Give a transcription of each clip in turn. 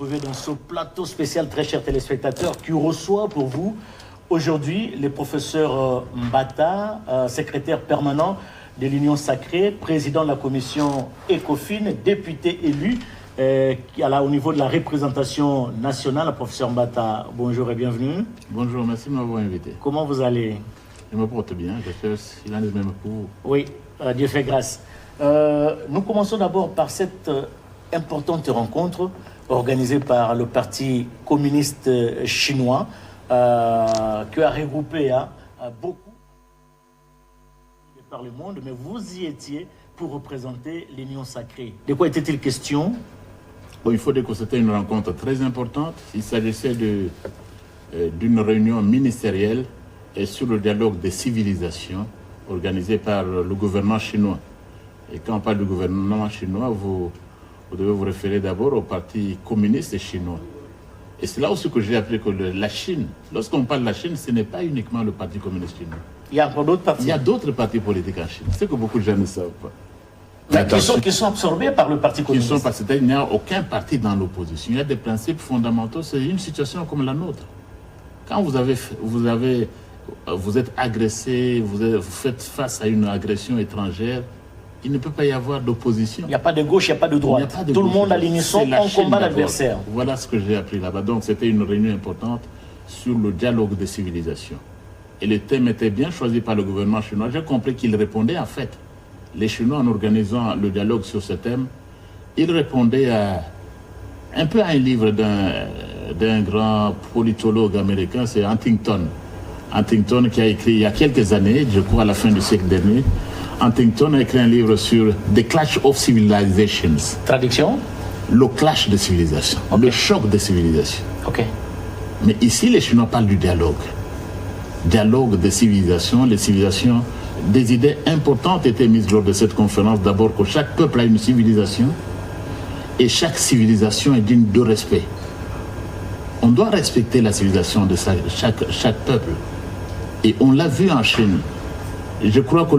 retrouver dans ce plateau spécial, très chers téléspectateurs, qui reçoit pour vous aujourd'hui le professeur Mbata, secrétaire permanent de l'Union Sacrée, président de la commission ECOFIN, député élu au niveau de la représentation nationale. Le professeur Mbata, bonjour et bienvenue. Bonjour, merci de m'avoir invité. Comment vous allez? Je me porte bien, j'espère qu'il en est même pour vous. Oui, Dieu fait grâce. Nous commençons d'abord par cette importante rencontre organisée par le Parti communiste chinois qui a regroupé beaucoup par le monde, mais vous y étiez pour représenter l'Union Sacrée. De quoi était-il question? Bon, il faut dire que c'était une rencontre très importante. Il s'agissait d'une réunion ministérielle et sur le dialogue des civilisations organisée par le gouvernement chinois. Et quand on parle du gouvernement chinois, vous devez vous référer d'abord au Parti communiste chinois. Et c'est là aussi que j'ai appris que la Chine, lorsqu'on parle de la Chine, ce n'est pas uniquement le Parti communiste chinois. Il y a encore d'autres partis. Il y a d'autres partis politiques en Chine. C'est que beaucoup de gens ne savent pas. Mais qui sont absorbés par le Parti communiste. Il n'y a aucun parti dans l'opposition. Il y a des principes fondamentaux. C'est une situation comme la nôtre. Quand vous êtes agressé, vous faites face à une agression étrangère, il ne peut pas y avoir d'opposition. Il n'y a pas de gauche, il n'y a pas de droite. Tout le monde à l'unisson, on combat l'adversaire. Voilà ce que j'ai appris là-bas. Donc c'était une réunion importante sur le dialogue des civilisations. Et le thème était bien choisi par le gouvernement chinois. J'ai compris qu'il répondait en fait. Les Chinois, en organisant le dialogue sur ce thème, ils répondaient un peu à un livre d'un grand politologue américain, c'est Huntington. Huntington qui a écrit il y a quelques années, je crois à la fin du siècle dernier, Huntington a écrit un livre sur The Clash of Civilizations. Traduction? Le clash des civilisations, le choc des civilisations. Ok. Mais ici, les Chinois parlent du dialogue. Dialogue des civilisations, les civilisations, des idées importantes étaient mises lors de cette conférence. D'abord que chaque peuple a une civilisation et chaque civilisation est digne de respect. On doit respecter la civilisation de chaque peuple. Et on l'a vu en Chine. Je crois que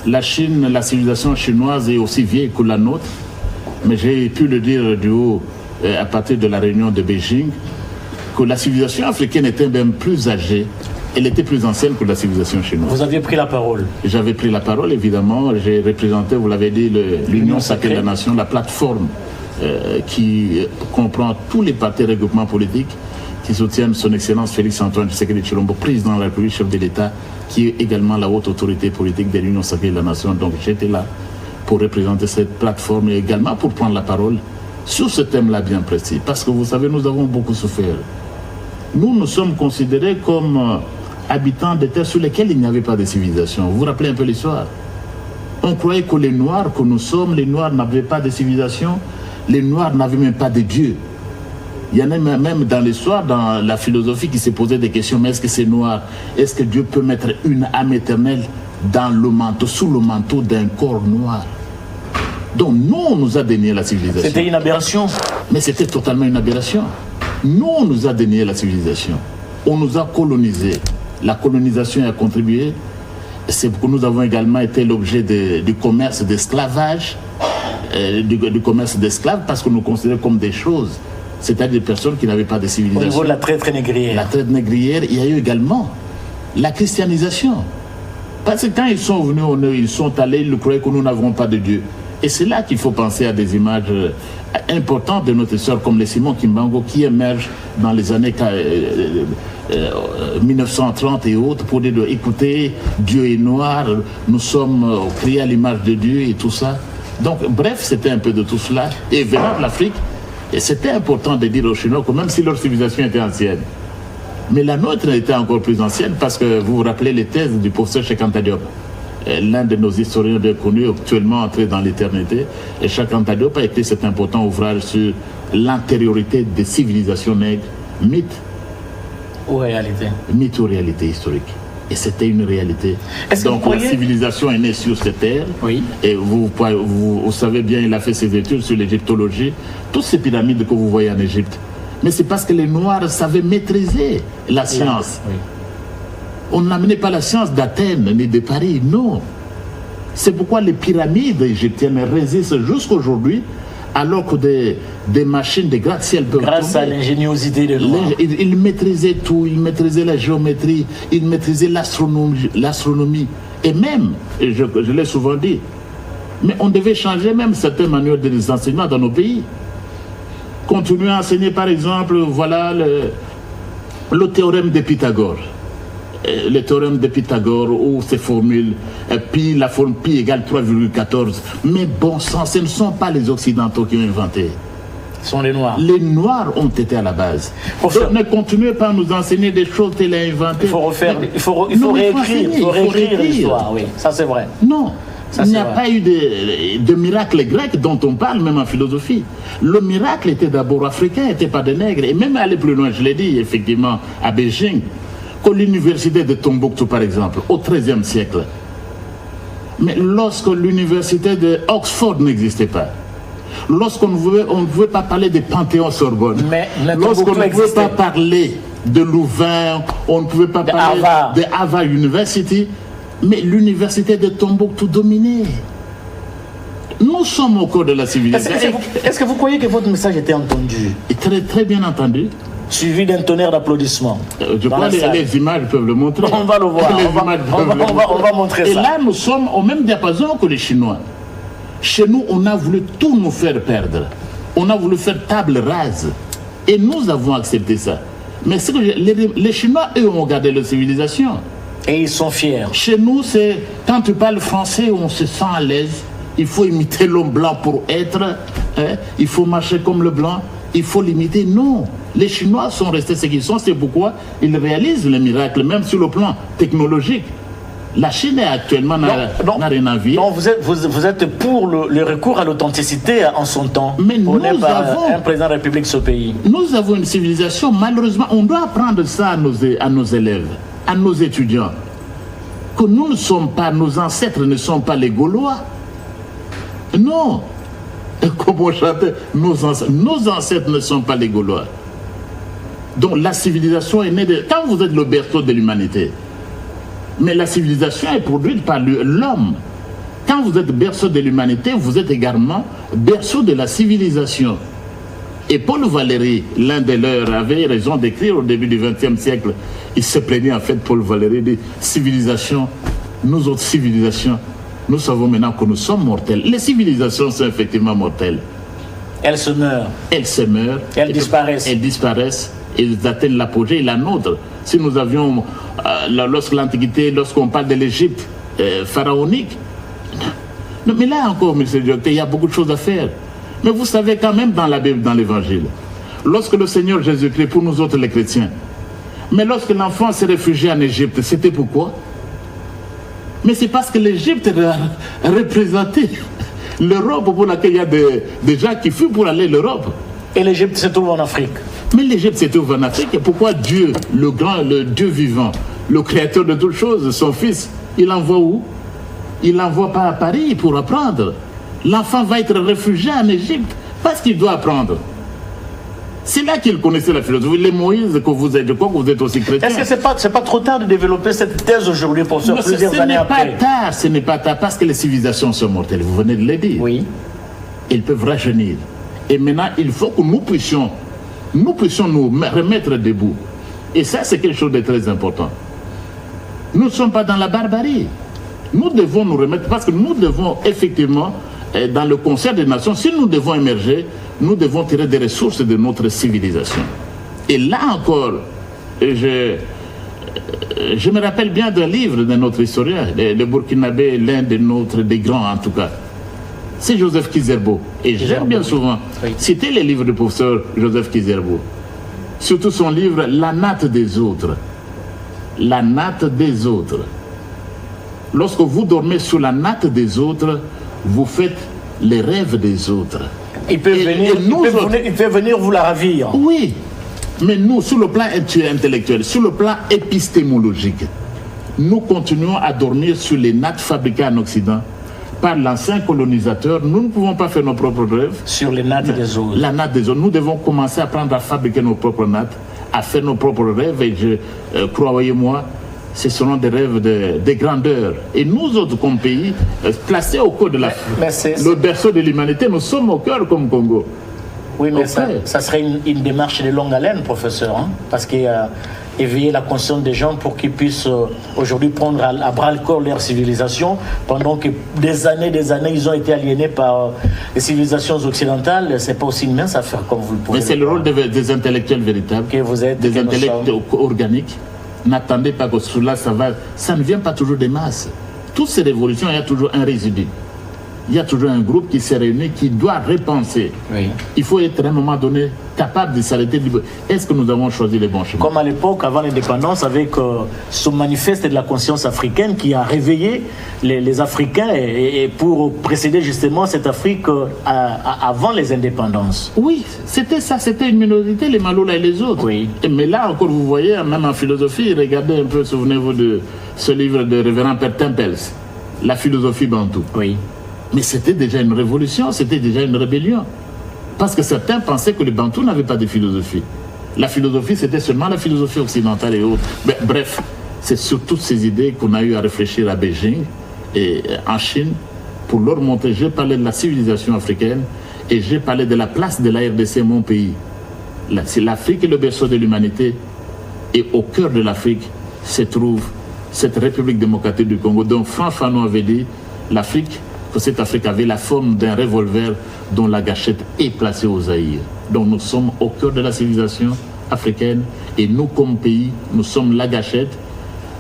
la Chine, la civilisation chinoise est aussi vieille que la nôtre. Mais j'ai pu le dire du haut, à partir de la réunion de Beijing, que la civilisation africaine était même plus âgée. Elle était plus ancienne que la civilisation chinoise. Vous aviez pris la parole? J'avais pris la parole, évidemment. J'ai représenté, vous l'avez dit, l'Union Sacrée de la Nation, la plateforme qui comprend tous les partis et regroupements politiques qui soutiennent son Excellence Félix-Antoine Tshisekedi Tshilombo, président de la République, chef de l'État, qui est également la haute autorité politique de l'Union Sacrée de la Nation. Donc j'étais là pour représenter cette plateforme et également pour prendre la parole sur ce thème-là bien précis. Parce que vous savez, nous avons beaucoup souffert. Nous sommes considérés comme habitants des terres sur lesquelles il n'y avait pas de civilisation. Vous vous rappelez un peu l'histoire? On croyait que les Noirs que nous sommes, les Noirs n'avaient pas de civilisation, les Noirs n'avaient même pas de Dieu. Il y en a même dans l'histoire, dans la philosophie, qui s'est posé des questions. Mais est-ce que c'est noir? Est-ce que Dieu peut mettre une âme éternelle dans le manteau, sous le manteau d'un corps noir? Donc nous, on nous a dénié la civilisation. C'était une aberration. Mais c'était totalement une aberration. Nous, on nous a dénié la civilisation. On nous a colonisés. La colonisation a contribué. C'est pour que nous avons également été l'objet du commerce d'esclavage, du commerce d'esclaves, parce que nous considérons comme des choses, c'est-à-dire des personnes qui n'avaient pas de civilisation. Au niveau de la traite négrière. La traite négrière, il y a eu également la christianisation. Parce que quand ils sont venus, ils sont allés, ils croyaient que nous n'avons pas de Dieu. Et c'est là qu'il faut penser à des images importantes de notre histoire, comme les Simon Kimbangu, qui émergent dans les années 1930 et autres, pour dire, écoutez, Dieu est noir, nous sommes créés à l'image de Dieu et tout ça. Donc, bref, c'était un peu de tout cela. Et venant de l'Afrique, c'était important de dire aux Chinois que même si leur civilisation était ancienne, mais la nôtre était encore plus ancienne, parce que vous vous rappelez les thèses du professeur Cheikh Anta Diop, l'un de nos historiens bien connus, actuellement entré dans l'éternité. Et Cheikh Anta Diop a écrit cet important ouvrage sur l'antériorité des civilisations nègres, mythe ou réalité. Mythe ou réalité historique. Et c'était une réalité. Donc la civilisation est née sur cette terre. Oui. Et vous savez bien, il a fait ses études sur l'égyptologie. Toutes ces pyramides que vous voyez en Égypte. Mais c'est parce que les Noirs savaient maîtriser la science. Oui. On n'amenait pas la science d'Athènes ni de Paris, non. C'est pourquoi les pyramides égyptiennes résistent jusqu'aujourd'hui alors que des machines, des gratte-ciel peuvent Grâce tomber. à l'ingéniosité des Noirs. Ils maîtrisaient tout, ils maîtrisaient la géométrie, ils maîtrisaient l'astronomie. Et même, et je l'ai souvent dit, mais on devait changer même certains manuels des enseignements dans nos pays. Continuer à enseigner par exemple, voilà le théorème de Pythagore. Le théorème de Pythagore ou ses formules, la forme pi égale 3,14. Mais bon sang, ce ne sont pas les Occidentaux qui ont inventé. Ce sont les Noirs. Les Noirs ont été à la base. Donc, ne continuez pas à nous enseigner des choses qu'elle a inventées. Il faut refaire, il faut réécrire l'histoire, oui, ça c'est vrai. Non. Il n'y a pas eu de miracle grec dont on parle même en philosophie. Le miracle était d'abord africain, n'était pas des nègres. Et même aller plus loin, je l'ai dit effectivement à Beijing, que l'université de Tombouctou par exemple, au XIIIe siècle. Mais lorsque l'université de Oxford n'existait pas, lorsqu'on ne pouvait pas parler des Panthéon-Sorbonne, lorsqu'on ne pouvait pas parler de Louvain, on ne pouvait pas parler de Harvard University, mais l'université de Tombouctou dominait. Nous sommes au cœur de la civilisation. Est-ce que vous croyez que votre message était entendu? Très, très bien entendu. Suivi d'un tonnerre d'applaudissements. Je crois que les images peuvent le montrer. On va le voir. On va montrer ça. Et là, nous sommes au même diapason que les Chinois. Chez nous, on a voulu tout nous faire perdre. On a voulu faire table rase. Et nous avons accepté ça. Mais les Chinois, eux, ont gardé leur civilisation. Et ils sont fiers. Chez nous, c'est quand tu parles français, on se sent à l'aise. Il faut imiter l'homme blanc pour être. Il faut marcher comme le blanc. Il faut l'imiter. Non. Les Chinois sont restés ce qu'ils sont. C'est pourquoi ils réalisent le miracle, même sur le plan technologique. La Chine actuellement n'a rien à vivre. Non, vous êtes pour le recours à l'authenticité en son temps. Mais nous avons un président de la République de ce pays. Nous avons une civilisation, malheureusement, on doit apprendre ça à nos élèves, à nos étudiants. Que nous ne sommes pas, nos ancêtres ne sont pas les Gaulois. Non. Comme on chantait, nos ancêtres ne sont pas les Gaulois. Donc la civilisation est née de... Quand vous êtes le berceau de l'humanité, mais la civilisation est produite par l'homme. Quand vous êtes berceau de l'humanité, vous êtes également berceau de la civilisation. Et Paul Valéry, l'un des leurs, avait raison d'écrire au début du XXe siècle. Il se plaignait en fait, Paul Valéry, des civilisations. Nous autres civilisations, nous savons maintenant que nous sommes mortels. Les civilisations sont effectivement mortelles. Elles se meurent. Elles se meurent. Elles disparaissent. Elles disparaissent. Elles atteignent l'apogée et la nôtre. Si nous avions, lorsque l'Antiquité, lorsqu'on parle de l'Égypte pharaonique, non, mais là encore, M. Diocté, il y a beaucoup de choses à faire. Mais vous savez quand même dans la Bible, dans l'Évangile, lorsque le Seigneur Jésus-Christ, pour nous autres les chrétiens, mais lorsque l'enfant s'est réfugié en Égypte, c'était pourquoi? Mais c'est parce que l'Égypte représentait l'Europe pour laquelle il y a des gens qui fuient pour aller à l'Europe. Et l'Égypte se trouve en Afrique. Mais l'Égypte se trouve en Afrique. Et pourquoi Dieu, le Dieu vivant, le créateur de toutes choses, son fils, il l'envoie où? Il l'envoie pas à Paris pour apprendre. L'enfant va être réfugié en Égypte parce qu'il doit apprendre. C'est là qu'il connaissait la philosophie. Les Moïse que vous êtes, je crois que vous êtes aussi chrétien. Est-ce que c'est pas trop tard de développer cette thèse aujourd'hui pour plusieurs années après? Ce n'est pas tard parce que les civilisations sont mortelles. Vous venez de le dire. Oui. Ils peuvent rajeunir. Et maintenant, il faut que nous puissions nous remettre debout. Et ça, c'est quelque chose de très important. Nous ne sommes pas dans la barbarie. Nous devons nous remettre parce que nous devons effectivement, dans le concert des nations, si nous devons émerger, nous devons tirer des ressources de notre civilisation. Et là encore, je me rappelle bien d'un livre de notre historien, le Burkinabé, l'un des grands en tout cas. C'est Joseph Kizerbo. Et j'aime bien souvent citer les livres du professeur Joseph Kizerbo. Surtout son livre « La natte des autres ». La natte des autres. Lorsque vous dormez sous la natte des autres, vous faites les rêves des autres. Il peut venir vous la ravir. Oui, mais nous, sur le plan intellectuel, sur le plan épistémologique, nous continuons à dormir sur les nattes fabriquées en Occident par l'ancien colonisateur. Nous ne pouvons pas faire nos propres rêves. Sur les nattes des autres. La natte des autres. Nous devons commencer à apprendre à fabriquer nos propres nattes, à faire nos propres rêves. Et croyez-moi, ce seront des rêves de grandeur. Et nous autres, comme pays, placés au cœur de le berceau de l'humanité, nous sommes au cœur comme Congo. Oui, mais ça serait une démarche de longue haleine, professeur, hein, parce qu'il y a éveiller la conscience des gens pour qu'ils puissent aujourd'hui prendre à bras le corps leur civilisation, pendant que des années, ils ont été aliénés par les civilisations occidentales. C'est pas aussi une mince affaire comme vous le pouvez. Mais c'est le rôle des intellectuels véritables, que vous êtes, des intellectuels organiques. N'attendez pas que cela, ça ne vient pas toujours des masses. Toutes ces révolutions, il y a toujours un résidu. Il y a toujours un groupe qui s'est réuni, qui doit repenser. Oui. Il faut être à un moment donné capable de s'arrêter. Est-ce que nous avons choisi les bons chemins? Comme à l'époque, avant l'indépendance, avec ce manifeste de la conscience africaine qui a réveillé les Africains et pour précéder justement cette Afrique avant les indépendances. Oui, c'était ça, c'était une minorité, les Maloula et les autres. Oui. Mais là encore, vous voyez, même en philosophie, regardez un peu, souvenez-vous de ce livre de révérend Père Tempels, La philosophie bantou. Oui. Mais c'était déjà une révolution, c'était déjà une rébellion. Parce que certains pensaient que les Bantous n'avaient pas de philosophie. La philosophie, c'était seulement la philosophie occidentale et autres. Mais, bref, c'est sur toutes ces idées qu'on a eu à réfléchir à Beijing et en Chine pour leur montrer. J'ai parlé de la civilisation africaine et j'ai parlé de la place de la RDC, mon pays. C'est l'Afrique est le berceau de l'humanité. Et au cœur de l'Afrique se trouve cette République démocratique du Congo dont Franck Fanon avait dit l'Afrique, que cette Afrique avait la forme d'un revolver dont la gâchette est placée au Zaïre. Donc nous sommes au cœur de la civilisation africaine et nous comme pays, nous sommes la gâchette,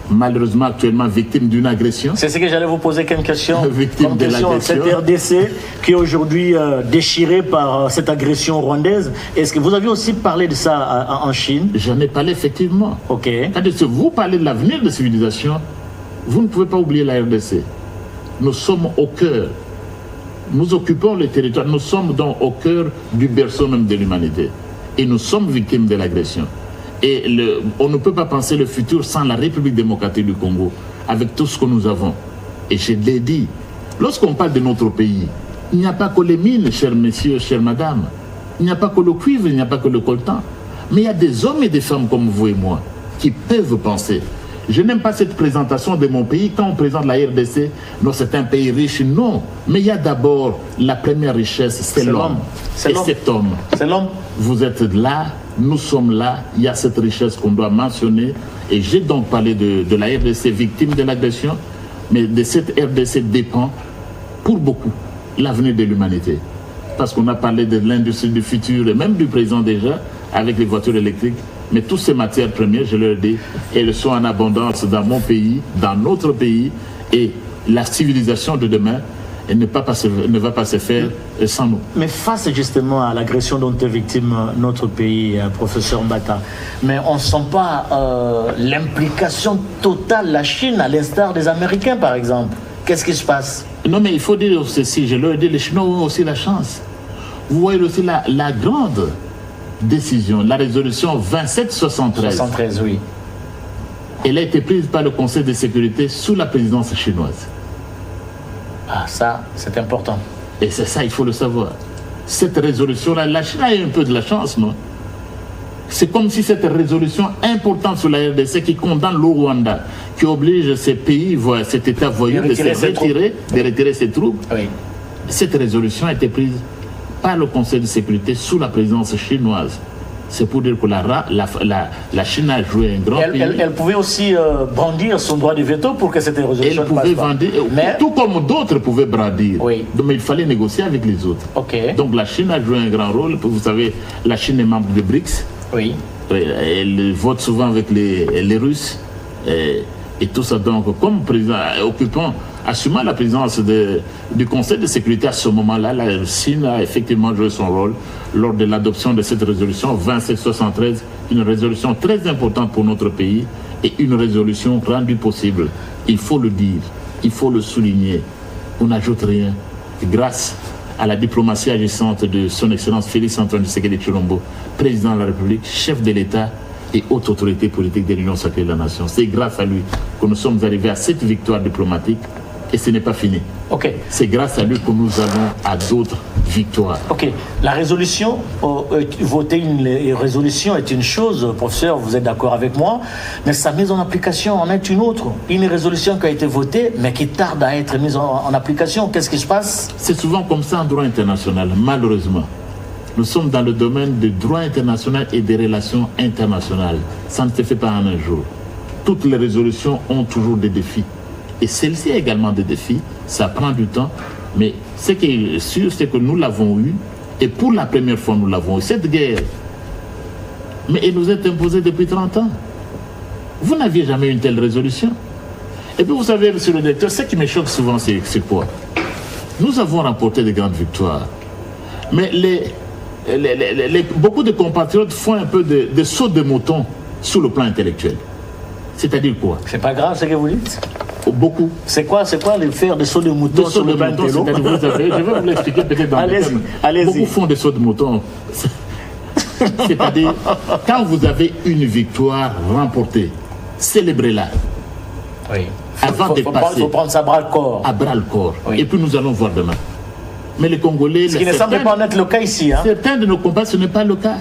malheureusement actuellement victime d'une agression. C'est ce que j'allais vous poser comme question. Victime de l'agression. Cette RDC qui est aujourd'hui déchirée par cette agression rwandaise. Est-ce que vous aviez aussi parlé de ça en Chine? J'en ai parlé effectivement. Ok. C'est-à-dire, vous parlez de l'avenir de la civilisation, vous ne pouvez pas oublier la RDC. Nous sommes au cœur, nous occupons le territoire, nous sommes donc au cœur du berceau même de l'humanité. Et nous sommes victimes de l'agression. Et on ne peut pas penser le futur sans la République démocratique du Congo, avec tout ce que nous avons. Et je l'ai dit, lorsqu'on parle de notre pays, il n'y a pas que les mines, chers messieurs, chères madames. Il n'y a pas que le cuivre, il n'y a pas que le coltan. Mais il y a des hommes et des femmes comme vous et moi qui peuvent penser. Je n'aime pas cette présentation de mon pays. Quand on présente la RDC, non, c'est un pays riche. Non, mais il y a d'abord la première richesse, c'est l'homme. Et cet homme, c'est l'homme. Vous êtes là, nous sommes là. Il y a cette richesse qu'on doit mentionner. Et j'ai donc parlé de la RDC victime de l'agression, mais de cette RDC dépend pour beaucoup l'avenir de l'humanité. Parce qu'on a parlé de l'industrie du futur et même du présent déjà, avec les voitures électriques. Mais toutes ces matières premières, je leur dis, elles sont en abondance dans mon pays, dans notre pays, et la civilisation de demain elle ne va pas se faire sans nous. Mais face justement à l'agression dont est victime notre pays, professeur Mbata, mais on ne sent pas l'implication totale de la Chine, à l'instar des Américains par exemple. Qu'est-ce qui se passe? Non, mais il faut dire ceci, je leur dis, les Chinois ont aussi la chance. Vous voyez aussi la grande décision, la résolution 2773. 73, oui. Elle a été prise par le Conseil de sécurité sous la présidence chinoise. Ah, ça, c'est important. Et c'est ça, il faut le savoir. Cette résolution-là, la Chine a eu un peu de la chance, non? C'est comme si cette résolution importante sur la RDC qui condamne le Rwanda, qui oblige ces pays, cet État voyou de retirer ses troupes. Oui. Cette résolution a été prise par le Conseil de sécurité sous la présidence chinoise. C'est pour dire que la Chine a joué un grand pays. Elle pouvait aussi brandir son droit de veto pour que cette résolution passe pas. Tout comme d'autres pouvaient brandir. Oui. Donc, mais il fallait négocier avec les autres. Okay. Donc la Chine a joué un grand rôle. Vous savez, la Chine est membre de BRICS. Oui. Elle vote souvent avec les Russes. Et tout ça, donc, comme président assumant la présidence du Conseil de sécurité à ce moment-là, la Chine a effectivement joué son rôle lors de l'adoption de cette résolution 2773, une résolution très importante pour notre pays et une résolution rendue possible. Il faut le dire, il faut le souligner. On n'ajoute rien. Grâce à la diplomatie agissante de son Excellence Félix Antoine Tshisekedi Tshilombo, président de la République, chef de l'État et haute autorité politique de l'Union sacrée de la Nation. C'est grâce à lui que nous sommes arrivés à cette victoire diplomatique et ce n'est pas fini. Ok. C'est grâce à lui que nous allons à d'autres victoires. Ok. La résolution, voter une résolution est une chose, professeur, vous êtes d'accord avec moi, mais sa mise en application en est une autre. Une résolution qui a été votée, mais qui tarde à être mise en application. Qu'est-ce qui se passe? C'est souvent comme ça en droit international, malheureusement. Nous sommes dans le domaine du droit international et des relations internationales. Ça ne se fait pas en un jour. Toutes les résolutions ont toujours des défis. Et celle-ci a également des défis. Ça prend du temps. Mais ce qui est sûr, c'est que nous l'avons eu. Et pour la première fois, nous l'avons eu. Cette guerre, mais elle nous est imposée depuis 30 ans. Vous n'aviez jamais une telle résolution. Et puis vous savez, monsieur le directeur, ce qui me choque souvent, c'est quoi? Nous avons remporté de grandes victoires. Mais beaucoup de compatriotes font un peu de saut de mouton sur le plan intellectuel. C'est-à-dire quoi? C'est pas grave ce que vous dites? Beaucoup. C'est quoi les faire des sauts de mouton sur le plan intellectuel? Je vais vous l'expliquer peut-être dans le thème. Beaucoup font des sauts de mouton. C'est-à-dire, quand vous avez une victoire remportée, célébrez-la. Oui. Avant de passer. Il faut prendre ça à bras le corps. À bras le corps. Oui. Et puis nous allons voir demain. Mais les Congolais... Ce qui ne semble pas en être le cas ici. Hein? Certains de nos combats, ce n'est pas le cas.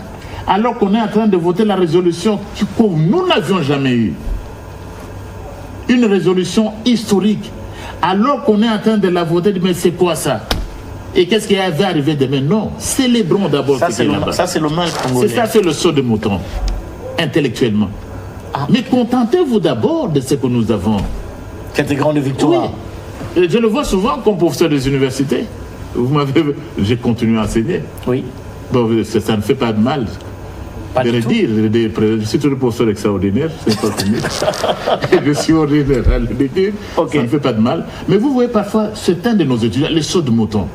Alors qu'on est en train de voter la résolution que nous n'avions jamais eue. Une résolution historique. Alors qu'on est en train de la voter, mais c'est quoi ça? Et qu'est-ce qui va arriver demain? Non. Célébrons d'abord ce qui est là-bas. Ça, c'est le mal congolais. C'est ça, c'est le saut de mouton, intellectuellement. Ah. Mais contentez-vous d'abord de ce que nous avons. Cette grande victoire. Oui. Je le vois souvent comme professeur des universités. J'ai continué à enseigner. Oui. Bon, ça ne fait pas de mal. Pas de dire, je suis toujours professeur extraordinaire, c'est pas fini. Je suis ordinaire à le dire, okay. Ça ne fait pas de mal. Mais vous voyez parfois, certains de nos étudiants, les sauts de mouton.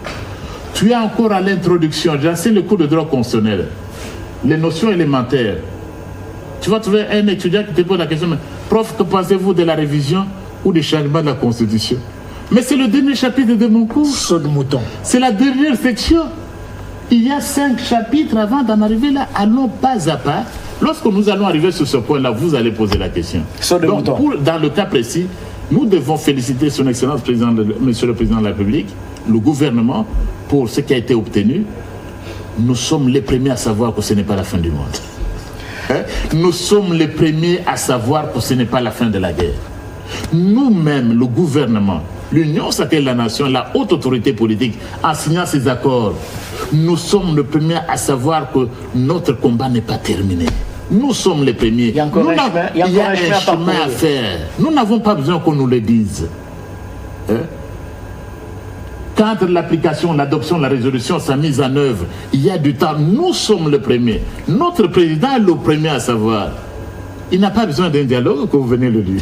Tu es encore à l'introduction, j'ai assez le cours de droit constitutionnel, les notions élémentaires. Tu vas trouver un étudiant qui te pose la question, mais prof, que pensez-vous de la révision ou des changements de la Constitution? Mais c'est le dernier chapitre de mon cours. Saut de mouton. C'est la dernière section. Il y a 5 chapitres avant d'en arriver là. Allons pas à pas. Lorsque nous allons arriver sur ce point-là, vous allez poser la question. Saut de mouton. Dans le cas précis, nous devons féliciter son Excellence, Monsieur le Président de la République, le gouvernement, pour ce qui a été obtenu. Nous sommes les premiers à savoir que ce n'est pas la fin du monde. Nous sommes les premiers à savoir que ce n'est pas la fin de la guerre. Nous-mêmes, le gouvernement, l'Union sacrée de la nation, la haute autorité politique, en signant ces accords, nous sommes les premiers à savoir que notre combat n'est pas terminé. Nous sommes les premiers. Il y a encore un chemin à faire. Nous n'avons pas besoin qu'on nous le dise. Quand l'application, l'adoption de la résolution, sa mise en œuvre, il y a du temps. Nous sommes les premiers. Notre président est le premier à savoir. Il n'a pas besoin d'un dialogue que vous venez le dire.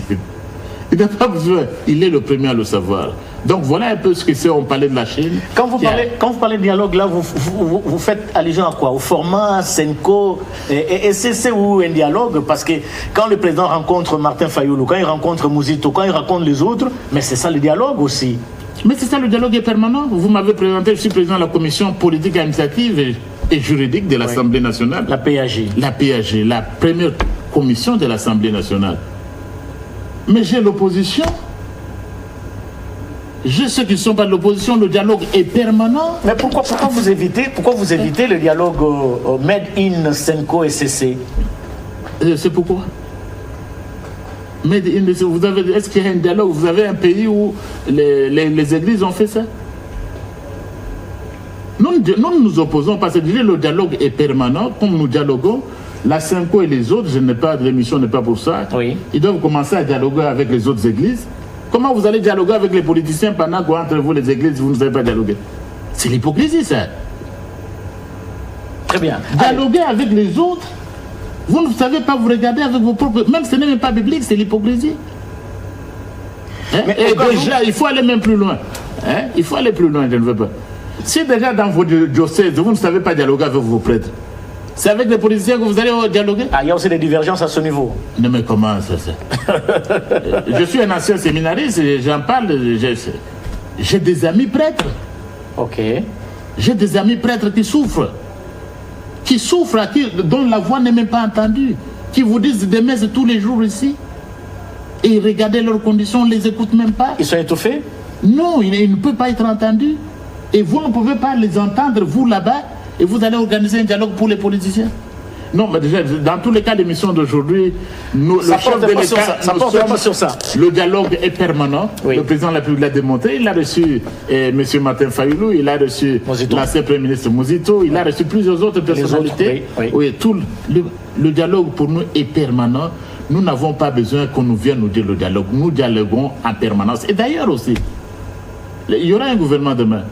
Il n'a pas besoin, il est le premier à le savoir. Donc voilà un peu ce que c'est, on parlait de la Chine. Quand vous parlez de dialogue, là, vous faites allusion à quoi? Au format Senko? Et c'est où un dialogue? Parce que quand le président rencontre Martin Fayulu, quand il rencontre Mouzito, quand il rencontre les autres, mais c'est ça le dialogue aussi. Mais c'est ça, le dialogue est permanent. Vous m'avez présenté, je suis président de la commission politique, administrative et juridique de l'Assemblée nationale. La PAG. La PAG, la première commission de l'Assemblée nationale. Mais j'ai l'opposition. J'ai ceux qui ne sont pas de l'opposition. Le dialogue est permanent. Mais pourquoi vous évitez le dialogue Made in Senko et CC? C'est pourquoi? Made in, est-ce qu'il y a un dialogue? Vous avez un pays où les églises ont fait ça? Nous nous opposons parce que le dialogue est permanent. Comme nous dialoguons, la Senko et les autres, l'émission n'est pas pour ça. Oui. Ils doivent commencer à dialoguer avec les autres églises. Comment vous allez dialoguer avec les politiciens pendant qu'entre vous, les églises, vous ne savez pas dialoguer? C'est l'hypocrisie, ça. Très bien. Dialoguer avec les autres, vous ne savez pas vous regarder avec vos propres... Même ce n'est même pas biblique, c'est l'hypocrisie. Et déjà, il faut aller même plus loin. Il faut aller plus loin, je ne veux pas. Si déjà dans vos diocèses, vous ne savez pas dialoguer avec vos prêtres, c'est avec les politiciens que vous allez dialoguer? Ah, il y a aussi des divergences à ce niveau. Non, mais comment ça? Je suis un ancien séminariste, j'en parle, j'ai des amis prêtres. Ok. J'ai des amis prêtres qui souffrent, dont la voix n'est même pas entendue, qui vous disent des messes tous les jours ici. Et regardez leurs conditions, on ne les écoute même pas. Ils sont étouffés? Non, il ne peut pas être entendu. Et vous ne pouvez pas les entendre, vous là-bas, et vous allez organiser un dialogue pour les politiciens. Non, mais déjà, dans tous les cas, l'émission d'aujourd'hui, le chef de l'État, le dialogue est permanent. Oui. Le président de la République l'a démontré. Il a reçu M. Martin Fayulu, il a reçu l'ancien Premier ministre Muzito, il a reçu plusieurs autres personnalités. Oui, tout le dialogue pour nous est permanent. Nous n'avons pas besoin qu'on nous vienne nous dire le dialogue. Nous dialoguons en permanence. Et d'ailleurs aussi, il y aura un gouvernement demain,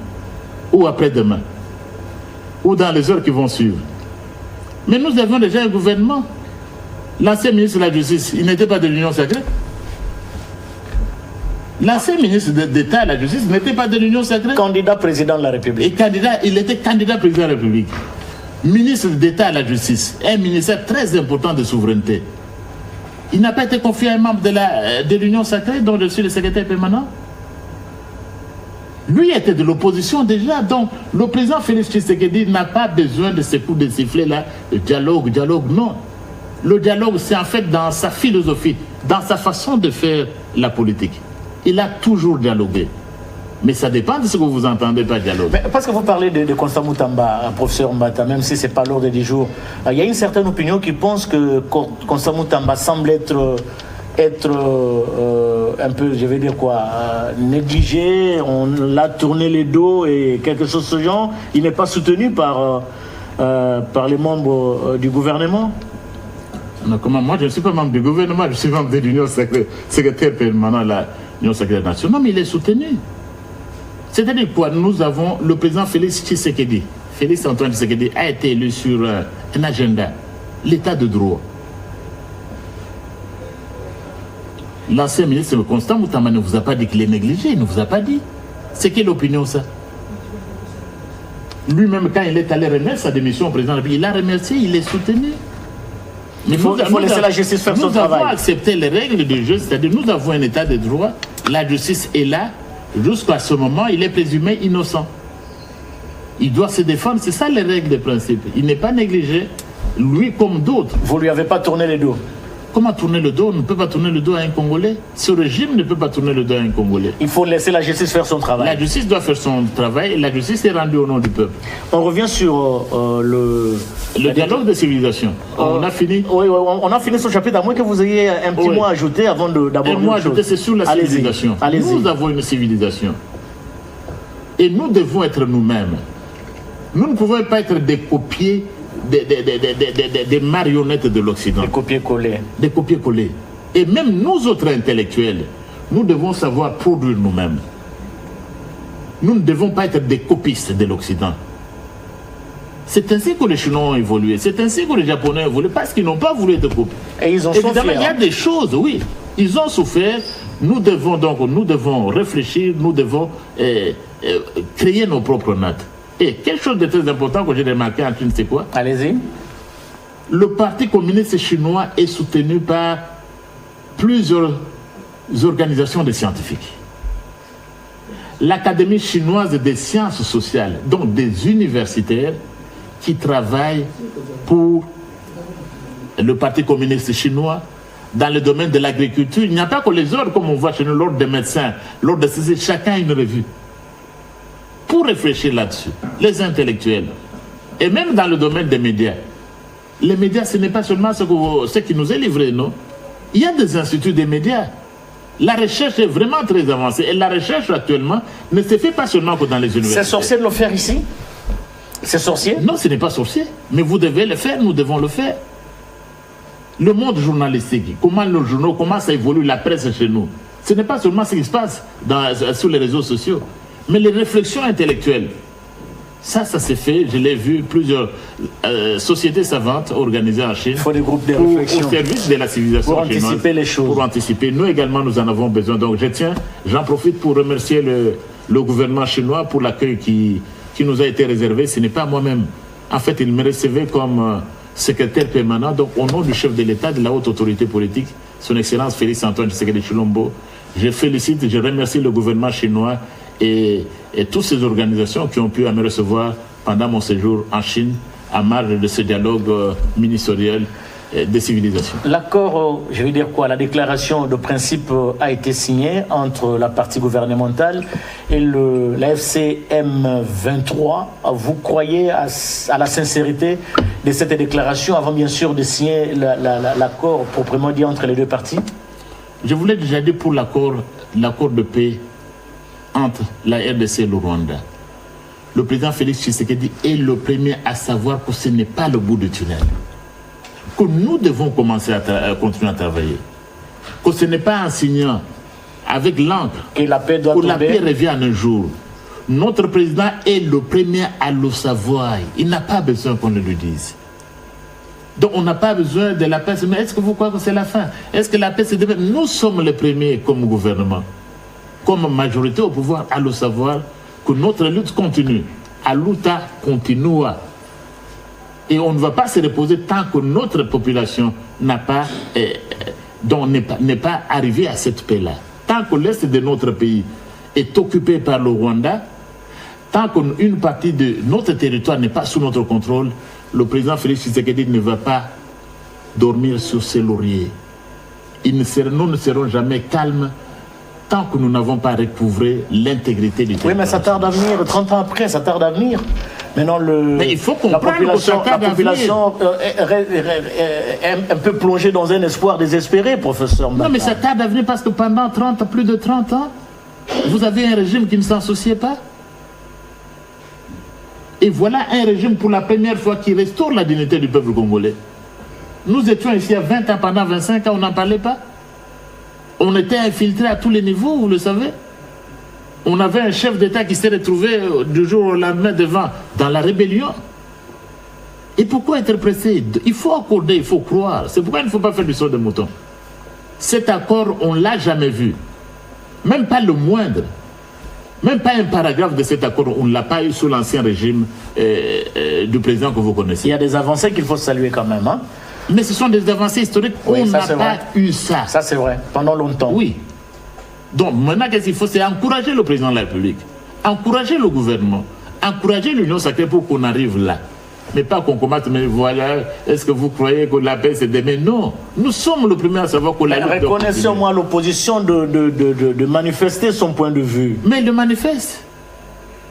ou après-demain, ou dans les heures qui vont suivre. Mais nous avions déjà un gouvernement. L'ancien ministre de la Justice, il n'était pas de l'Union sacrée. L'ancien ministre d'État à la Justice n'était pas de l'Union sacrée. Candidat président de la République. Et il était candidat président de la République. Ministre d'État à la Justice, un ministère très important de souveraineté. Il n'a pas été confié à un membre de l'Union sacrée, dont je suis le secrétaire permanent. Lui était de l'opposition déjà, donc le président Félix Tshisekedi n'a pas besoin de ces coups de sifflet là, le dialogue, non. Le dialogue, c'est en fait dans sa philosophie, dans sa façon de faire la politique. Il a toujours dialogué. Mais ça dépend de ce que vous entendez par dialogue. Mais parce que vous parlez de Constant Moutamba, professeur Mbata, même si ce n'est pas l'ordre du jour, il y a une certaine opinion qui pense que Constant Moutamba semble être un peu, je vais dire quoi, négligé, on l'a tourné les dos et quelque chose de ce genre. Il n'est pas soutenu par les membres du gouvernement. Non, comment, moi, je ne suis pas membre du gouvernement, je suis membre de l'Union sacrée, secrétaire permanent de l'Union sacrée nationale. Non, mais il est soutenu. C'est-à-dire quoi? Nous avons le président Félix Tshisekedi. Félix Antoine Tshisekedi a été élu sur un agenda, l'état de droit. L'ancien ministre Constant Moutamba ne vous a pas dit qu'il est négligé, il ne vous a pas dit. C'est quelle opinion ça? Lui-même, quand il est allé remettre sa démission au président de la République, il a remercié, il est soutenu. Mais il faut laisser la justice faire son travail. Nous avons accepté les règles du jeu, c'est-à-dire nous avons un état de droit, la justice est là, jusqu'à ce moment, il est présumé innocent. Il doit se défendre, c'est ça les règles de principe. Il n'est pas négligé, lui comme d'autres. Vous ne lui avez pas tourné les dos? Comment tourner le dos? On ne peut pas tourner le dos à un Congolais. Ce régime ne peut pas tourner le dos à un Congolais. Il faut laisser la justice faire son travail. La justice doit faire son travail et la justice est rendue au nom du peuple. On revient sur le dialogue de civilisation. On a fini? Oui, on a fini ce chapitre, à moins que vous ayez un petit mot à ajouter avant d'aborder. Un mot à ajouter, c'est sur la civilisation. Nous avons une civilisation. Et nous devons être nous-mêmes. Nous ne pouvons pas être des copiers, des marionnettes de l'Occident. Des copier-coller. Des copier-coller. Et même nous autres intellectuels, nous devons savoir produire nous-mêmes. Nous ne devons pas être des copistes de l'Occident. C'est ainsi que les Chinois ont évolué. C'est ainsi que les Japonais ont évolué, parce qu'ils n'ont pas voulu être copiés. Et ils ont souffert. Évidemment, il y a des choses, oui. Ils ont souffert. Nous devons réfléchir, nous devons créer nos propres nattes. Et quelque chose de très important que j'ai remarqué en Chine, c'est quoi? Allez-y. Le Parti communiste chinois est soutenu par plusieurs organisations de scientifiques. L'Académie chinoise des sciences sociales, donc des universitaires qui travaillent pour le Parti communiste chinois dans le domaine de l'agriculture. Il n'y a pas que les ordres, comme on voit chez nous, l'ordre des médecins, l'ordre de ceci, chacun a une revue. Pour réfléchir là-dessus, les intellectuels, et même dans le domaine des médias. Les médias, ce n'est pas seulement ce qui nous est livré, non? Il y a des instituts des médias. La recherche est vraiment très avancée. Et la recherche, actuellement, ne se fait pas seulement que dans les universités. C'est sorcier de le faire ici? C'est sorcier? Non, ce n'est pas sorcier. Mais vous devez le faire, nous devons le faire. Le monde journalistique, comment nos journaux, comment ça évolue, la presse chez nous. Ce n'est pas seulement ce qui se passe sur les réseaux sociaux. Mais les réflexions intellectuelles, ça s'est fait, je l'ai vu, plusieurs sociétés savantes organisées en Chine. Il faut des groupes de réflexion. Au service de la civilisation chinoise. Pour anticiper les choses. Pour anticiper. Nous également, nous en avons besoin. Donc j'en profite pour remercier le gouvernement chinois pour l'accueil qui nous a été réservé. Ce n'est pas moi-même. En fait, il me recevait comme secrétaire permanent, donc au nom du chef de l'État, de la haute autorité politique, son Excellence Félix Antoine Tshisekedi Tshilombo. Je félicite, je remercie le gouvernement chinois et toutes ces organisations qui ont pu me recevoir pendant mon séjour en Chine, à marge de ce dialogue ministériel des civilisations. L'accord, je veux dire quoi, la déclaration de principe a été signée entre la partie gouvernementale et la FCM 23. Vous croyez à la sincérité de cette déclaration avant bien sûr de signer l'accord proprement dit entre les deux parties? Je voulais déjà dire pour l'accord de paix entre la RDC et le Rwanda. Le président Félix Tshisekedi est le premier à savoir que ce n'est pas le bout du tunnel. Que nous devons commencer à continuer à travailler. Que ce n'est pas en signant avec l'encre que la paix doit tomber. La paix revienne un jour. Notre président est le premier à le savoir. Il n'a pas besoin qu'on le lui dise. Donc on n'a pas besoin de la paix. Mais est-ce que vous croyez que c'est la fin? Est-ce que la paix c'est demain? Nous sommes les premiers comme gouvernement, comme majorité au pouvoir, à le savoir que notre lutte continue. La lutte continue. Et on ne va pas se reposer tant que notre population n'est pas arrivée à cette paix-là. Tant que l'est de notre pays est occupé par le Rwanda, tant qu'une partie de notre territoire n'est pas sous notre contrôle, le président Félix Tshisekedi ne va pas dormir sur ses lauriers. Nous ne serons jamais calmes tant que nous n'avons pas recouvré l'intégrité du territoire. Oui, mais ça tarde à venir, 30 ans après, ça tarde à venir. Maintenant, mais il faut comprendre la population est un peu plongée dans un espoir désespéré, professeur Mbata. Non, mais ça tarde à venir parce que pendant plus de 30 ans, vous avez un régime qui ne s'en souciait pas. Et voilà un régime pour la première fois qui restaure la dignité du peuple congolais. Nous étions ici à 20 ans, pendant 25 ans, on n'en parlait pas. On était infiltrés à tous les niveaux, vous le savez. On avait un chef d'État qui s'est retrouvé du jour au lendemain devant dans la rébellion. Et pourquoi être pressé? Il faut accorder, il faut croire. C'est pourquoi il ne faut pas faire du saut de mouton. Cet accord, on ne l'a jamais vu. Même pas le moindre. Même pas un paragraphe de cet accord, on ne l'a pas eu sous l'ancien régime du président que vous connaissez. Il y a des avancées qu'il faut saluer quand même. Hein? Mais ce sont des avancées historiques. Oui, on n'a pas eu ça. Ça, c'est vrai. Pendant longtemps. Oui. Donc maintenant, qu'est-ce qu'il faut? C'est encourager le président de la République, encourager le gouvernement, encourager l'Union sacrée pour qu'on arrive là. Mais pas qu'on combatte, mais voilà, est-ce que vous croyez que la paix c'est demain? Non, nous sommes le premier à savoir que la lutte. Reconnaissez-moi l'opposition de manifester son point de vue. Mais il le manifeste.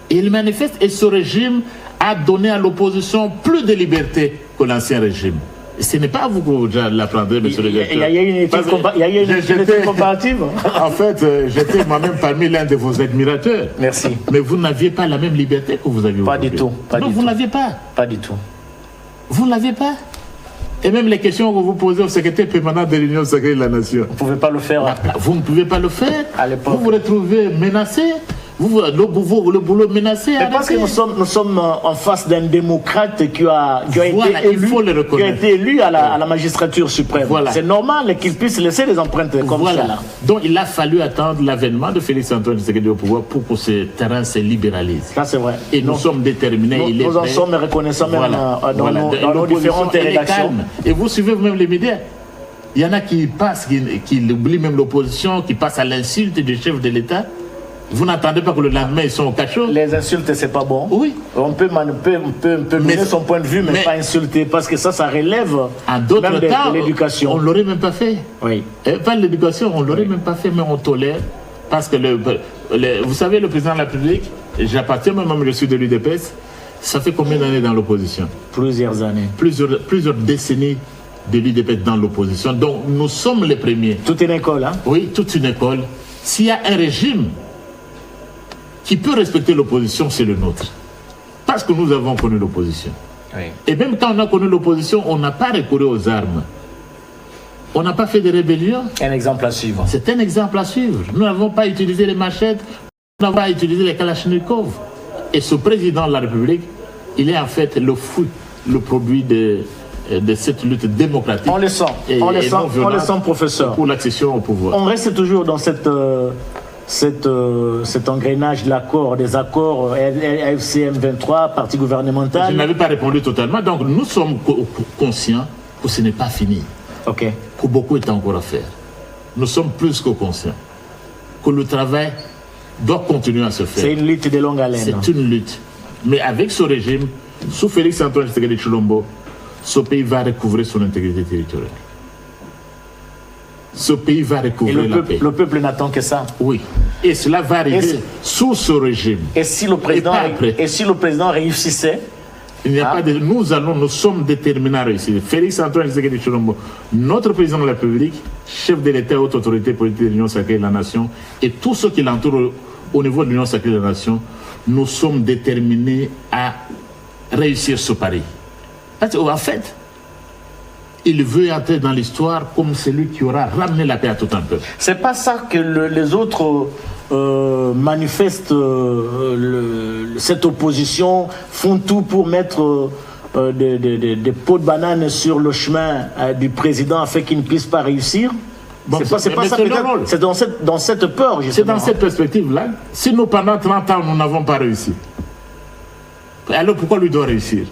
Il manifeste et ce régime a donné à l'opposition plus de liberté que l'ancien régime. Ce n'est pas vous que vous l'apprendrez, monsieur le directeur. Il y a une étude comparative. En fait, j'étais moi-même parmi l'un de vos admirateurs. Merci. Mais vous n'aviez pas la même liberté que vous aviez aujourd'hui. Pas du tout. Non, vous ne l'aviez pas. Pas du tout. Vous ne l'aviez pas. Et même les questions que vous posez au secrétaire permanent de l'Union sacrée de la Nation. Vous ne pouvez pas le faire. Vous ne pouvez pas le faire. À l'époque. Vous vous retrouvez menacé. Le boulot menacé. Mais parce que nous sommes en face d'un démocrate qui a été élu à la magistrature suprême. Voilà. C'est normal qu'il puisse laisser des empreintes comme ça. Donc il a fallu attendre l'avènement de Félix Antoine Tshisekedi au pouvoir pour que ce terrain se libéralise. Ça c'est vrai. Et nous sommes déterminés. Nous en sommes reconnaissants même dans nos différentes rédactions. Et vous suivez vous-même les médias. Il y en a qui passent, qui oublient même l'opposition, qui passent à l'insulte du chef de l'État. Vous n'attendez pas que le lendemain ils sont au cachot? Les insultes, c'est pas bon. Oui. On peut mener son point de vue, mais pas insulter, parce que ça relève à d'autres temps, de l'éducation. On ne l'aurait même pas fait. Oui. Pas l'éducation, on ne l'aurait même pas fait, mais on tolère. Parce que, vous savez, le président de la République, j'appartiens moi-même, je suis de l'UDPS, ça fait combien d'années dans l'opposition? Plusieurs années. Plusieurs décennies de l'UDPS dans l'opposition. Donc nous sommes les premiers. Toute une école, hein? Oui, toute une école. S'il y a un régime qui peut respecter l'opposition, c'est le nôtre. Parce que nous avons connu l'opposition. Oui. Et même quand on a connu l'opposition, on n'a pas recouru aux armes. On n'a pas fait de rébellion. Un exemple à suivre. C'est un exemple à suivre. Nous n'avons pas utilisé les machettes, nous n'avons pas utilisé les kalachnikovs. Et ce président de la République, il est en fait le fruit, le produit de cette lutte démocratique. On le sent, on le sent, professeur. Pour l'accession au pouvoir. On reste toujours dans cet engrenage de l'accord, des accords FCM 23, parti gouvernemental. Je n'avais pas répondu totalement, donc nous sommes conscients que ce n'est pas fini. Ok. Que beaucoup est encore à faire. Nous sommes plus que conscients que le travail doit continuer à se faire. C'est une lutte de longue haleine. C'est une lutte. Mais avec ce régime, sous Félix Antoine Tshisekedi Tshilombo, ce pays va recouvrer son intégrité territoriale. Ce pays va recouvrer la paix. Le peuple n'attend que ça. Oui. Et cela va arriver sous ce régime. Et si le président réussissait, il n'y a pas de... Nous sommes déterminés à réussir. Félix Antoine Tshisekedi Tshilombo, notre président de la République, chef de l'État et haute autorité politique de l'Union sacrée de la Nation, et tous ceux qui l'entourent au niveau de l'Union sacrée de la Nation, nous sommes déterminés à réussir ce pari. Parce qu'en fait, il veut entrer dans l'histoire comme celui qui aura ramené la paix à tout un peuple. C'est pas ça que les autres manifestent cette opposition, font tout pour mettre des pots de banane sur le chemin du président afin qu'il ne puisse pas réussir. Bon, c'est pas ça, c'est dans cette peur, justement. C'est dans cette perspective-là. Si nous, pendant 30 ans, nous n'avons pas réussi, alors pourquoi lui doit réussir?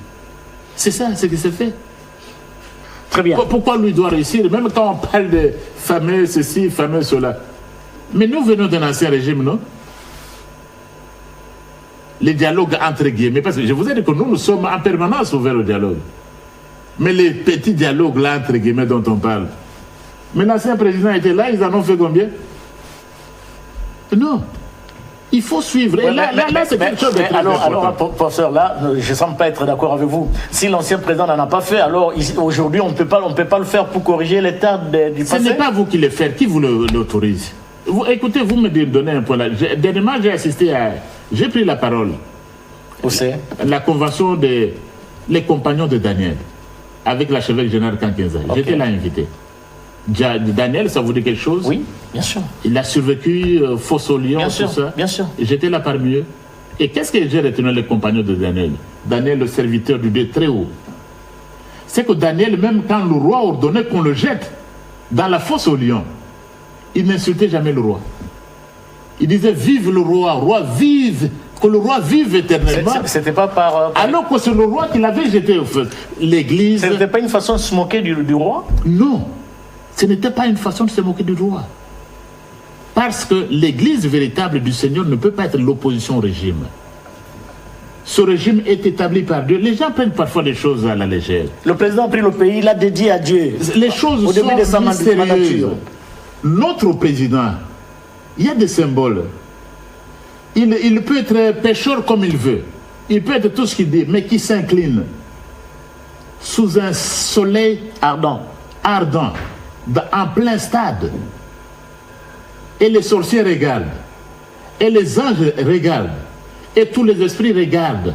C'est ça, ce qui s'est fait. Très bien. Pourquoi lui doit réussir? Même quand on parle de fameux ceci, fameux cela. Mais nous venons d'un ancien régime, non? Les dialogues entre guillemets, parce que je vous ai dit que nous sommes en permanence ouverts au dialogue. Mais les petits dialogues là, entre guillemets, dont on parle. Mais l'ancien président était là, ils en ont fait combien? Non. Il faut suivre. Et là, c'est quelque chose de très important. Alors, professeur, là, je ne semble pas être d'accord avec vous. Si l'ancien président n'en a pas fait, alors aujourd'hui, on ne peut pas le faire pour corriger l'état du passé. Ce n'est pas vous qui le faites, qui vous l'autorise. Écoutez, vous me donnez un point là. Dernièrement, j'ai pris la parole. Où c'est? La convention des compagnons de Daniel, avec l'archevêque général Kankenza. Okay. J'étais là invité. Daniel, ça vous dit quelque chose? Oui, bien sûr. Il a survécu, fosse au lion, tout ça. Bien sûr. J'étais là parmi eux. Et qu'est-ce que j'ai retenu les compagnons de Daniel? Daniel, le serviteur du Dieu très haut. C'est que Daniel, même quand le roi ordonnait qu'on le jette dans la fosse au lion, il n'insultait jamais le roi. Il disait vive le roi vive, que le roi vive éternellement. C'était pas par... Alors que c'est le roi qui l'avait jeté au feu. L'église... Ce n'était pas une façon de se moquer du roi? Non. Ce n'était pas une façon de se moquer du roi. Parce que l'église véritable du Seigneur ne peut pas être l'opposition au régime. Ce régime est établi par Dieu. Les gens prennent parfois des choses à la légère. Le président a pris le pays, il l'a dédié à Dieu. Les choses au début de sa mystérieuses. Notre président, il y a des symboles. Il peut être pécheur comme il veut. Il peut être tout ce qu'il dit, mais qui s'incline sous un soleil ardent, en plein stade. Et les sorciers regardent, et les anges regardent, et tous les esprits regardent.